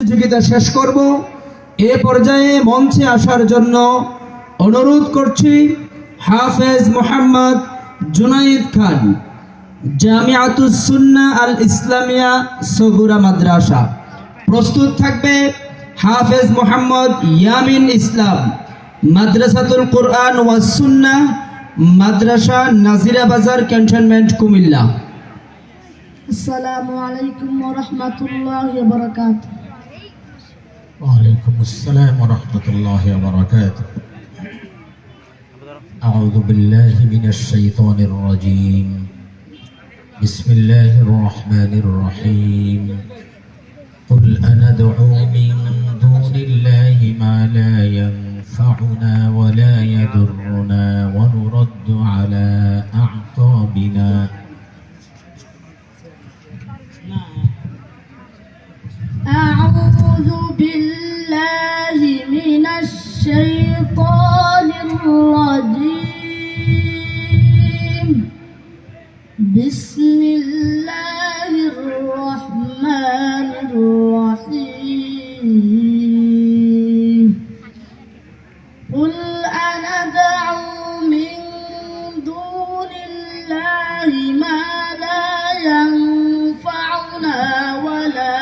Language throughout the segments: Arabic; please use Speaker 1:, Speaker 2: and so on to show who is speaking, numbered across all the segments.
Speaker 1: প্রতিযোগিতা শেষ করব। এ পর্যায়ে মঞ্চে আসার জন্য অনুরোধ করছি হাফেজ মোহাম্মদ জুনাইদ খান, জামিয়াতুস সুন্নাহ আল ইসলামিয়া সগুরা মাদ্রাসা। প্রস্তুত থাকবে হাফেজ মোহাম্মদ ইয়ামিন ইসলাম, মাদ্রাসাতুল কোরআন ওয়াস সুন্নাহ, মাদ্রাসা নাজিরা বাজার, ক্যান্টনমেন্ট, কুমিল্লা।
Speaker 2: আসসালামু আলাইকুম ওয়া রাহমাতুল্লাহি ওয়া বারাকাতুহু।
Speaker 3: وعليكم السلام ورحمة الله وبركاته. أعوذ بالله من الشيطان الرجيم. بسم الله الرحمن الرحيم. قل أندعو من دون الله ما لا ينفعنا ولا يضرنا ونرد على أعقابنا.
Speaker 2: أعوذ بالله من الشيطان الرجيم. بسم الله الرحمن الرحيم. قل أندعو من دون الله ما لا ينفعنا ولا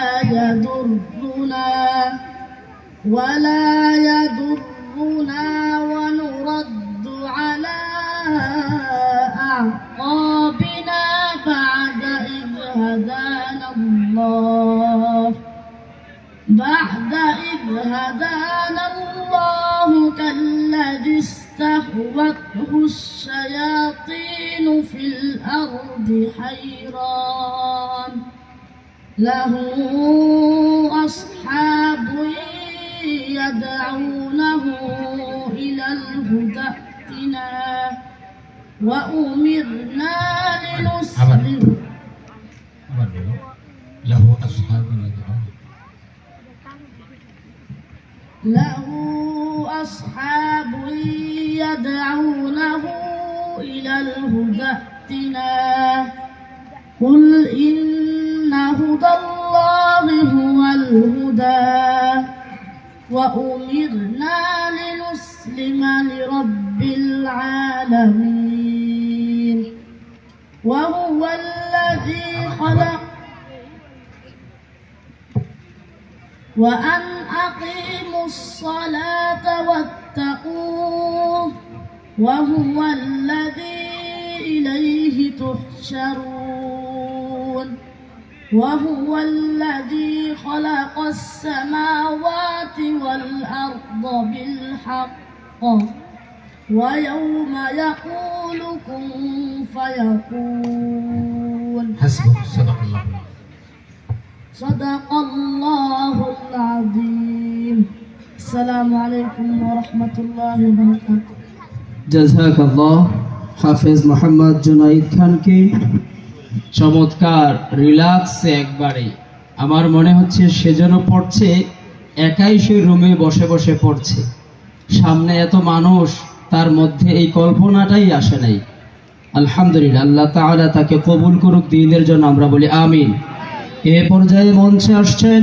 Speaker 2: يضرنا ونرد على أعقابنا بعد إذ هدانا الله كالذي استهوته الشياطين في الأرض حيران له أصحاب يدعونه إلى الهدى ائتنا وأمرنا لنسلم
Speaker 3: له أصحاب يدعونه
Speaker 2: إلى الهدى ائتنا قل إن هدى الله هو الهدى وأمرنا لنسلم لرب العالمين وهو الذي خلق وأن أقيموا الصلاة واتقوه وهو الذي إليه تحشرون وهو الذي خلق السماوات والأرض بالحق ويوم يقول كن فيكون.
Speaker 3: حسبك.
Speaker 2: صدق الله العظيم. السلام عليكم ورحمة الله وبركاته.
Speaker 1: জাযাকাল্লাহ হাফেজ মোহাম্মদ জুনাইদ খানকে। চমৎকার, রিল্যাক্সে একবারে। আমার মনে হচ্ছে সে যেন পড়ছে, একাই সে রুমে বসে বসে পড়ছে। সামনে এত মানুষ, তার মধ্যে এই কল্পনাটাই আসে নাই। আলহামদুলিল্লাহ, আল্লাহ তাআলা তাকে কবুল করুক। দিনের জন্য আমরা বলি আমিন। এ পর্যায়ে মঞ্চে আসছেন